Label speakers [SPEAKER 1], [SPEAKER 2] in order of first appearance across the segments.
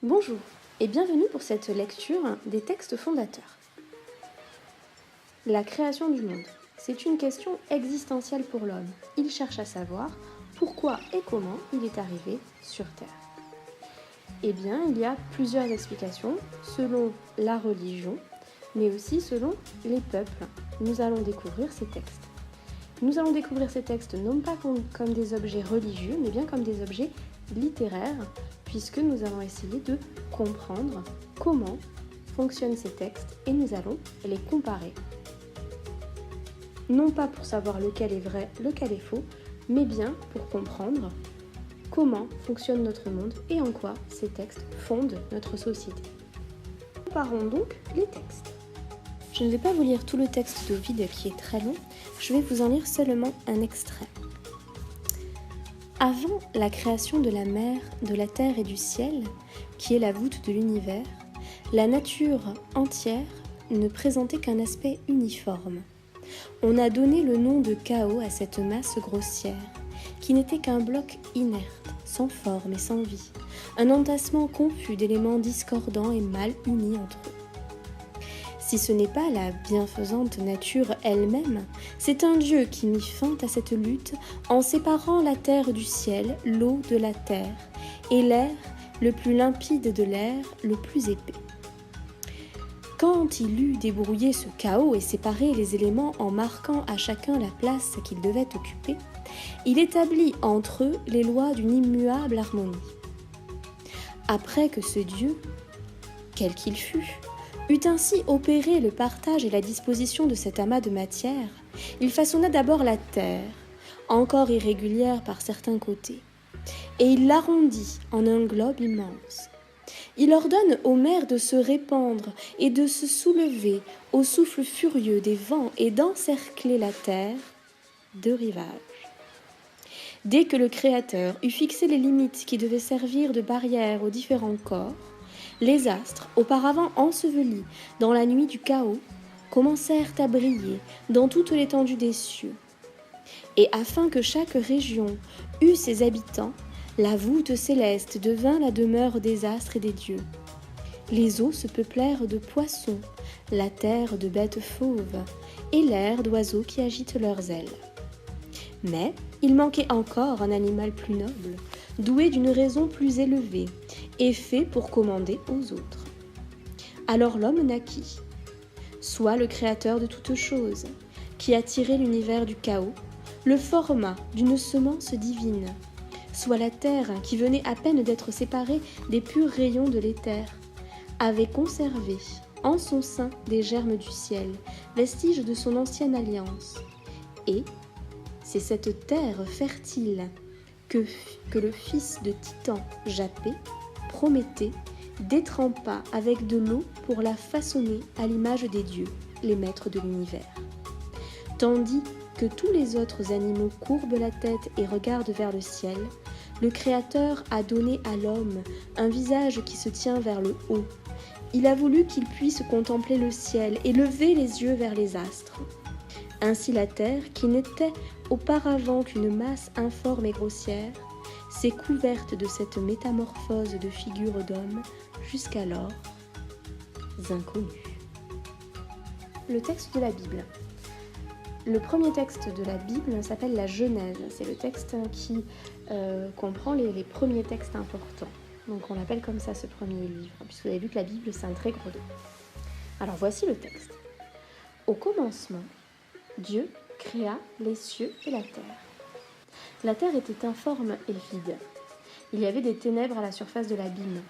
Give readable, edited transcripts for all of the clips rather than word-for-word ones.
[SPEAKER 1] Bonjour et bienvenue pour cette lecture des textes fondateurs. La création du monde, c'est une question existentielle pour l'homme. Il cherche à savoir pourquoi et comment il est arrivé sur Terre. Eh bien, il y a plusieurs explications selon la religion, mais aussi selon les peuples. Nous allons découvrir ces textes. Nous allons découvrir ces textes non pas comme des objets religieux, mais bien comme des objets littéraires, puisque nous allons essayer de comprendre comment fonctionnent ces textes et nous allons les comparer. Non pas pour savoir lequel est vrai, lequel est faux, mais bien pour comprendre comment fonctionne notre monde et en quoi ces textes fondent notre société. Comparons donc les textes. Je ne vais pas vous lire tout le texte d'Ovide qui est très long, je vais vous en lire seulement un extrait. Avant la création de la mer, de la terre et du ciel, qui est la voûte de l'univers, la nature entière ne présentait qu'un aspect uniforme. On a donné le nom de chaos à cette masse grossière, qui n'était qu'un bloc inerte, sans forme et sans vie, un entassement confus d'éléments discordants et mal unis entre eux. Si ce n'est pas la bienfaisante nature elle-même, c'est un Dieu qui mit fin à cette lutte en séparant la terre du ciel, l'eau de la terre, et l'air le plus limpide de l'air le plus épais. Quand il eut débrouillé ce chaos et séparé les éléments en marquant à chacun la place qu'il devait occuper, il établit entre eux les lois d'une immuable harmonie. Après que ce Dieu, quel qu'il fût, eut ainsi opéré le partage et la disposition de cet amas de matière, il façonna d'abord la terre, encore irrégulière par certains côtés, et il l'arrondit en un globe immense. Il ordonne aux mers de se répandre et de se soulever au souffle furieux des vents et d'encercler la terre de rivages. Dès que le Créateur eut fixé les limites qui devaient servir de barrière aux différents corps, les astres, auparavant ensevelis dans la nuit du chaos, commencèrent à briller dans toute l'étendue des cieux. Et afin que chaque région eût ses habitants, la voûte céleste devint la demeure des astres et des dieux. Les eaux se peuplèrent de poissons, la terre de bêtes fauves, et l'air d'oiseaux qui agitent leurs ailes. Mais il manquait encore un animal plus noble, doué d'une raison plus élevée, et fait pour commander aux autres. Alors l'homme naquit, soit le créateur de toutes choses, qui a tiré l'univers du chaos, le format d'une semence divine, soit la terre qui venait à peine d'être séparée des purs rayons de l'éther, avait conservé en son sein des germes du ciel, vestiges de son ancienne alliance. Et c'est cette terre fertile que le fils de Titan, Japet, Prométhée, détrempa avec de l'eau pour la façonner à l'image des dieux, les maîtres de l'univers. Tandis que tous les autres animaux courbent la tête et regardent vers le ciel, le Créateur a donné à l'homme un visage qui se tient vers le haut. Il a voulu qu'il puisse contempler le ciel et lever les yeux vers les astres. Ainsi la terre, qui n'était auparavant qu'une masse informe et grossière, s'est couverte de cette métamorphose de figures d'hommes jusqu'alors inconnues. Le texte de la Bible. Le premier texte de la Bible s'appelle la Genèse. C'est le texte qui comprend les premiers textes importants. Donc on l'appelle comme ça ce premier livre, puisque vous avez vu que la Bible c'est un très gros livre. Alors voici le texte. Au commencement, Dieu créa les cieux et la terre. La terre était informe et vide. Il y avait des ténèbres à la surface de l'abîme,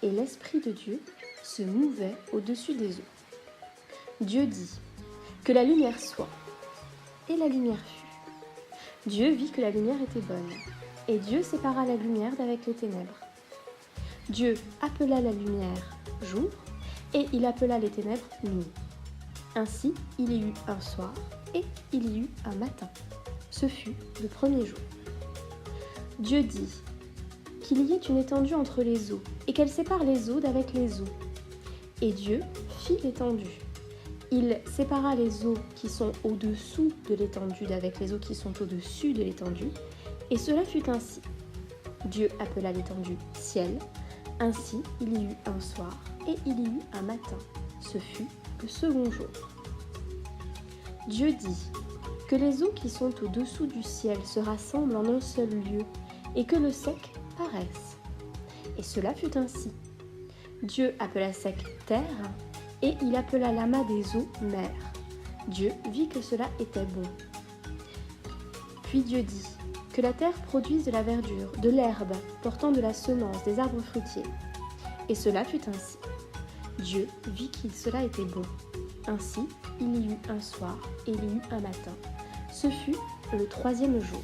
[SPEAKER 1] et l'Esprit de Dieu se mouvait au-dessus des eaux. Dieu dit « Que la lumière soit », et la lumière fut. Dieu vit que la lumière était bonne, et Dieu sépara la lumière d'avec les ténèbres. Dieu appela la lumière « jour », et il appela les ténèbres « nuit ». Ainsi, il y eut un soir, et il y eut un matin. Ce fut le premier jour. Dieu dit qu'il y ait une étendue entre les eaux, et qu'elle sépare les eaux d'avec les eaux. Et Dieu fit l'étendue. Il sépara les eaux qui sont au-dessous de l'étendue d'avec les eaux qui sont au-dessus de l'étendue, et cela fut ainsi. Dieu appela l'étendue ciel, Ainsi, il y eut un soir et il y eut un matin. Ce fut le second jour. Dieu dit que les eaux qui sont au-dessous du ciel se rassemblent en un seul lieu et que le sec paraisse. Et cela fut ainsi. Dieu appela sec terre et il appela l'amas des eaux mer. Dieu vit que cela était bon. Puis Dieu dit que la terre produise de la verdure, de l'herbe portant de la semence, des arbres fruitiers. Et cela fut ainsi. Dieu vit que cela était bon. Ainsi, il y eut un soir et il y eut un matin. Ce fut le troisième jour.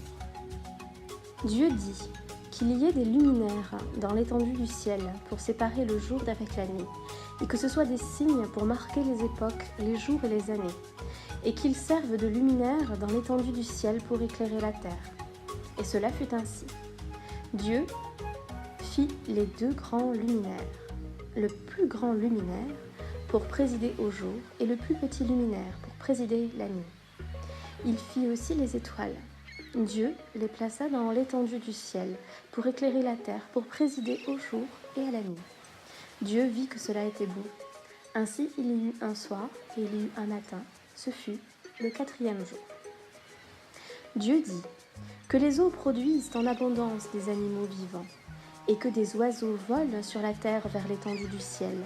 [SPEAKER 1] Dieu dit qu'il y ait des luminaires dans l'étendue du ciel pour séparer le jour d'avec la nuit, et que ce soit des signes pour marquer les époques, les jours et les années, et qu'ils servent de luminaires dans l'étendue du ciel pour éclairer la terre. Et cela fut ainsi. Dieu fit les deux grands luminaires, le plus grand luminaire pour présider au jour et le plus petit luminaire pour présider la nuit. Il fit aussi les étoiles. Dieu les plaça dans l'étendue du ciel pour éclairer la terre, pour présider au jour et à la nuit. Dieu vit que cela était bon. Ainsi il y eut un soir et il y eut un matin. Ce fut le quatrième jour. Dieu dit que les eaux produisent en abondance des animaux vivants et que des oiseaux volent sur la terre vers l'étendue du ciel.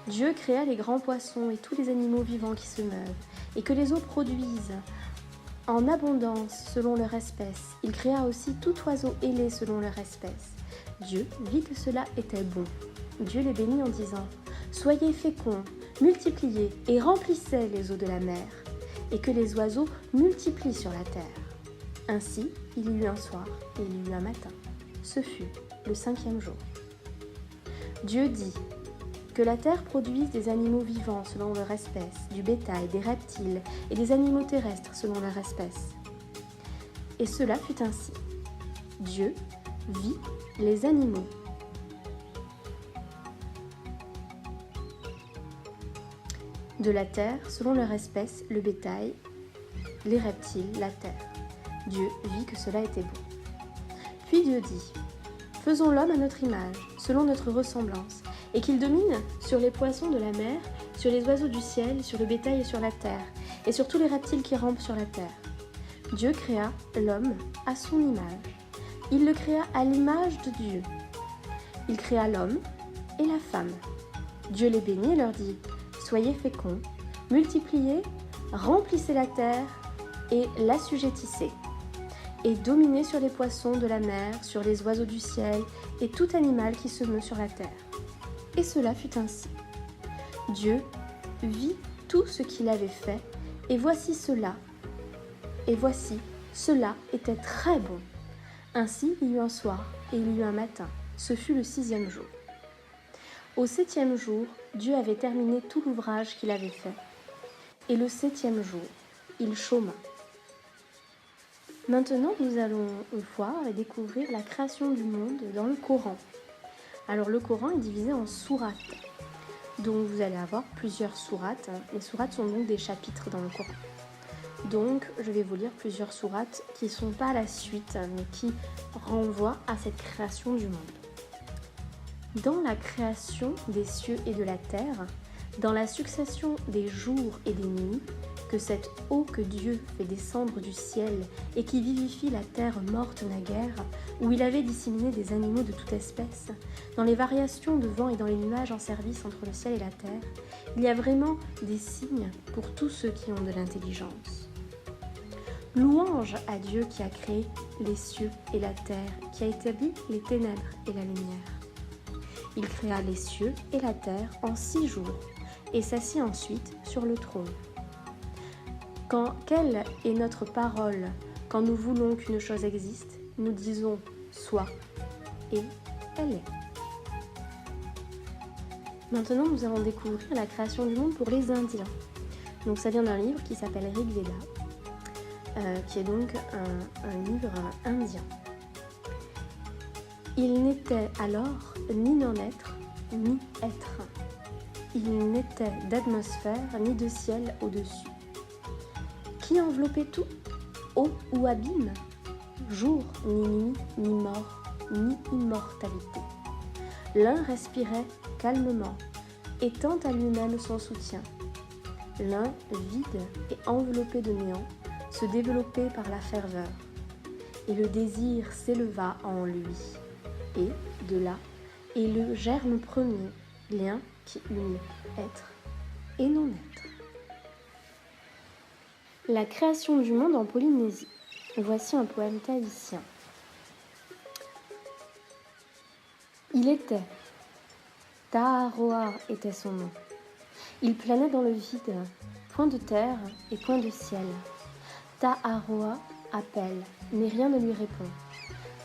[SPEAKER 1] Dieu créa les grands poissons et tous les animaux vivants qui se meuvent et que les eaux produisent en abondance selon leur espèce. Il créa aussi tout oiseau ailé selon leur espèce. Dieu vit que cela était bon. Dieu les bénit en disant « Soyez féconds, multipliez et remplissez les eaux de la mer, et que les oiseaux multiplient sur la terre. » Ainsi, il y eut un soir et il y eut un matin. Ce fut le cinquième jour. Dieu dit que la terre produise des animaux vivants selon leur espèce, du bétail, des reptiles et des animaux terrestres selon leur espèce. Et cela fut ainsi. Dieu vit les animaux de la terre selon leur espèce, le bétail, les reptiles, la terre. Dieu vit que cela était bon. Puis Dieu dit « Faisons l'homme à notre image, selon notre ressemblance, et qu'il domine sur les poissons de la mer, sur les oiseaux du ciel, sur le bétail et sur la terre, et sur tous les reptiles qui rampent sur la terre. » Dieu créa l'homme à son image. Il le créa à l'image de Dieu. Il créa l'homme et la femme. Dieu les bénit et leur dit « Soyez féconds, multipliez, remplissez la terre et l'assujettissez, et dominez sur les poissons de la mer, sur les oiseaux du ciel et tout animal qui se meut sur la terre. » Et cela fut ainsi. Dieu vit tout ce qu'il avait fait, et voici cela était très bon. Ainsi il y eut un soir et il y eut un matin. Ce fut le sixième jour. Au septième jour, Dieu avait terminé tout l'ouvrage qu'il avait fait. Et le septième jour, il chôma. Maintenant, nous allons voir et découvrir la création du monde dans le Coran. Alors, le Coran est divisé en sourates. Donc, vous allez avoir plusieurs sourates. Les sourates sont donc des chapitres dans le Coran. Donc, je vais vous lire plusieurs sourates qui ne sont pas la suite, mais qui renvoient à cette création du monde. Dans la création des cieux et de la terre, dans la succession des jours et des nuits, que cette eau que Dieu fait descendre du ciel et qui vivifie la terre morte naguère, où il avait disséminé des animaux de toute espèce, dans les variations de vent et dans les nuages en service entre le ciel et la terre, il y a vraiment des signes pour tous ceux qui ont de l'intelligence. Louange à Dieu qui a créé les cieux et la terre, qui a établi les ténèbres et la lumière. Il créa les cieux et la terre en 6 jours et s'assit ensuite sur le trône. Quelle est notre parole quand nous voulons qu'une chose existe? Nous disons « soit » et « elle est ». Maintenant, nous allons découvrir la création du monde pour les Indiens. Donc, ça vient d'un livre qui s'appelle Rig Veda, qui est donc un livre indien. Il n'était alors ni non être, ni être. Il n'était d'atmosphère, ni de ciel au-dessus. Qui enveloppait tout, eau ou abîme? Jour, ni nuit, ni mort, ni immortalité. L'un respirait calmement, étant à lui-même son soutien. L'un, vide et enveloppé de néant, se développait par la ferveur. Et le désir s'éleva en lui. Et, de là, est le germe premier, lien qui unit être et non-être. La création du monde en Polynésie. Voici un poème tahitien. Il était. Taaroa était son nom. Il planait dans le vide, point de terre et point de ciel. Taaroa appelle, mais rien ne lui répond.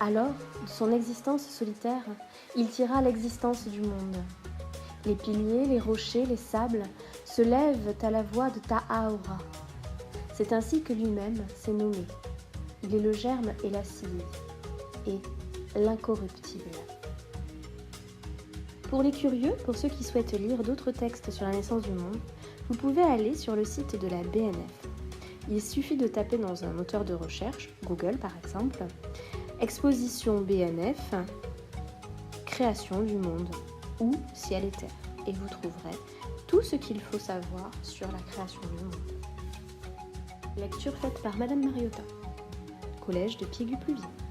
[SPEAKER 1] Alors, de son existence solitaire, il tira l'existence du monde. Les piliers, les rochers, les sables se lèvent à la voix de Taaora. C'est ainsi que lui-même s'est nommé. Il est le germe et la cille, et l'incorruptible. Pour les curieux, pour ceux qui souhaitent lire d'autres textes sur la naissance du monde, vous pouvez aller sur le site de la BNF. Il suffit de taper dans un moteur de recherche, Google par exemple, Exposition BNF, Création du monde ou Ciel et Terre, et vous trouverez tout ce qu'il faut savoir sur la création du monde. Lecture faite par Madame Mariota, Collège de Piégu-Pluviers.